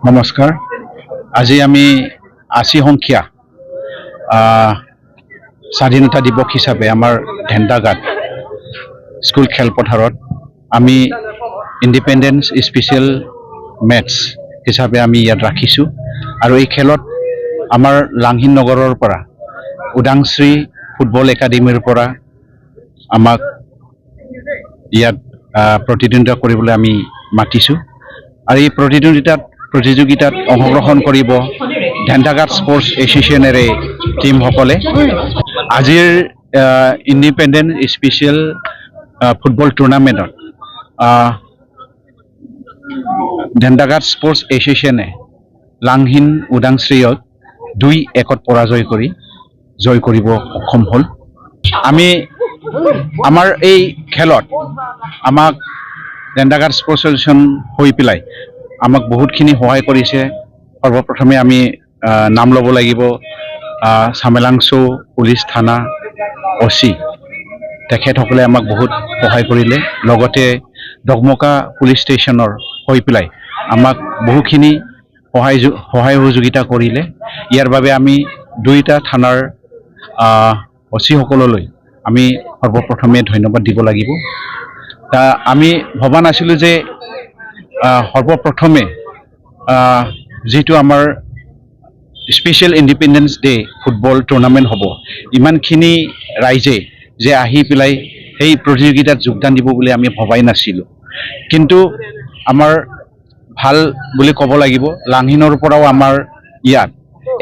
নমস্কাৰ। আজি আমি ৮০ সংখ্যা স্বাধীনতা দিৱস হিচাপে আমাৰ ধেন্দাগাঁত স্কুল খেলপথাৰত আমি ইণ্ডিপেণ্ডেন্স স্পেচিয়েল মেটচ হিচাপে আমি ইয়াত ৰাখিছোঁ আৰু এই খেলত আমাৰ লাংহিন নগৰৰ পৰা উদাংশ্ৰী ফুটবল একাডেমীৰ পৰা আমাক ইয়াত প্ৰতিদ্বন্দ্বিতা কৰিবলৈ আমি মাতিছোঁ আৰু এই প্ৰতিযোগিতাত অংশগ্ৰহণ কৰিব ধেন্দাগাঁত স্পৰ্টছ এছ'চিয়েশ্যনেৰে টীমসকলে। আজিৰ ইণ্ডিপেণ্ডেন্ট স্পেচিয়েল ফুটবল টুৰ্ণামেণ্টত ধেন্দাগাঁত স্পৰ্টছ এছ'চিয়েশ্যনে লাংহিন উদাংশ্ৰীক ২-১ পৰাজয় কৰি জয় কৰিব সক্ষম হ'ল। আমাৰ এই খেলত আমাক ধেন্দাগাঁত স্পৰ্টছ এছ'চিয়েশ্যন হৈ পেলাই আমাক বহুতখিনি সহায় কৰিছে। সৰ্বপ্ৰথমে আমি নাম ল'ব লাগিব চামেলাংচৌ পুলিচ থানা OC, তেখেতসকলে আমাক বহুত সহায় কৰিলে। লগতে ডগমকা পুলিচ ষ্টেচনৰ হৈ পেলাই আমাক বহুখিনি সহায় সহযোগিতা কৰিলে। ইয়াৰ বাবে আমি দুইটা থানাৰ OC সকললৈ আমি সৰ্বপ্ৰথমে ধন্যবাদ দিব লাগিব। আমি ভবা নাছিলোঁ যে সৰ্বপ্ৰথমে যিটো আমাৰ special independence day football tournament হ'ব, ইমানখিনি ৰাইজে যে আহি পেলাই সেই প্ৰতিযোগিতাত যোগদান দিব বুলি আমি ভবাই নাছিলোঁ। কিন্তু আমাৰ ভাল বুলি ক'ব লাগিব, লাংহিনৰ পৰাও আমাৰ ইয়াত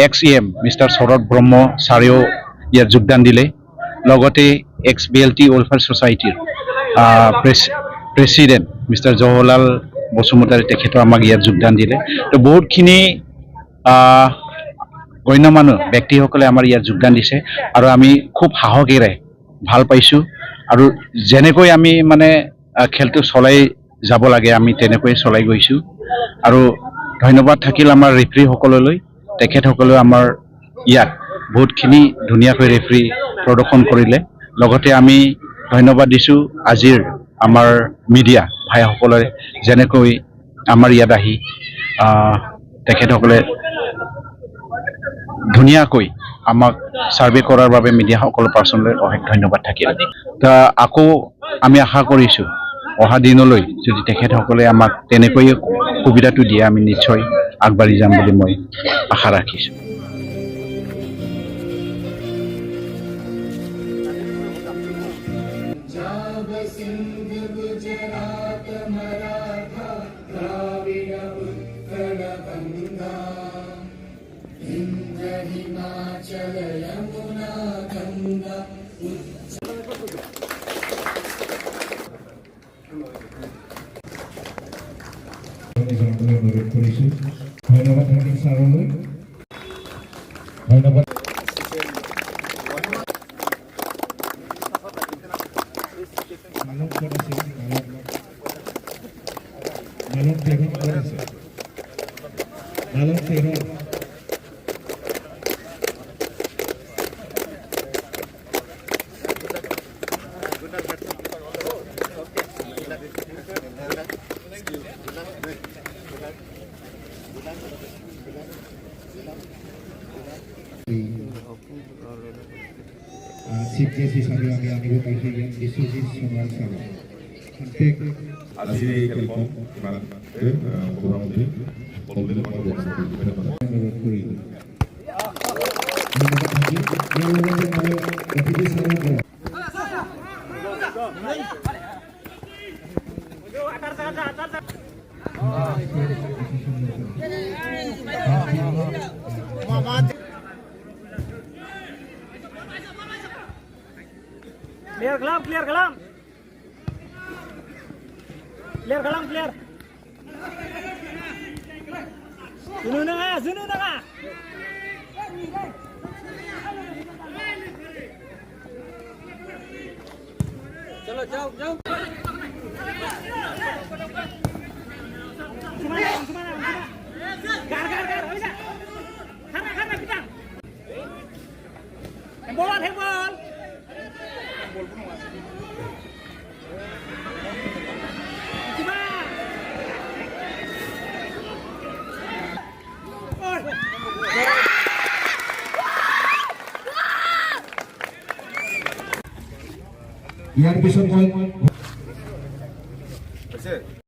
ex-EM মিষ্টাৰ শৰৎ ব্ৰহ্ম ছাৰেও ইয়াত যোগদান দিলে। লগতে ex-BLT ৱেলফেয়াৰ ছ'চাইটিৰ প্ৰেছিডেণ্ট মিষ্টাৰ জৱাহৰলাল বসুমতাৰী তেখেতেও আমাক ইয়াত যোগদান দিলে। তো বহুতখিনি গণ্যমান্য ব্যক্তিসকলে আমাৰ ইয়াত যোগদান দিছে আৰু আমি খুব সাহসেৰে ভাল পাইছোঁ আৰু যেনেকৈ আমি খেলটো চলাই যাব লাগে আমি তেনেকৈ চলাই গৈছোঁ। আৰু ধন্যবাদ থাকিল আমাৰ ৰেফ্ৰীসকললৈ, তেখেতসকলেও আমাৰ ইয়াত বহুতখিনি ধুনীয়াকৈ ৰেফ্ৰী প্ৰদৰ্শন কৰিলে। লগতে আমি ধন্যবাদ দিছোঁ আজিৰ আমাৰ মিডিয়া ভাইসকলে, যেনেকৈ আমাৰ ইয়াত আহি তেখেতসকলে ধুনীয়াকৈ আমাক ছাৰ্ভে কৰাৰ বাবে মিডিয়াসকলৰ পাৰ্চনেলি অশেষ ধন্যবাদ থাকিল। আকৌ আমি আশা কৰিছোঁ অহা দিনলৈ যদি তেখেতসকলে আমাক তেনেকৈয়ে সুবিধাটো দিয়ে আমি নিশ্চয় আগবাঢ়ি যাম বুলি মই আশা ৰাখিছোঁ। ধন্যবাদ থাকিল ছাৰলৈ। ধন্যবাদ। চিফ গেষ্ট হিচাপে আমি আনিব পাৰিছোঁ ইয়াত বিশ্বজিৎ সোণোৱাল ছাৰক। আজিৰ এই খেলখন Clear kalam, clear kalam. Clear kalam, clear. Sunu na nga, sunu na nga. Chalo, jauh, jauh. Sumana. Gar, bisa. Hana, kita. Handball. ইয়াৰ পিছত মই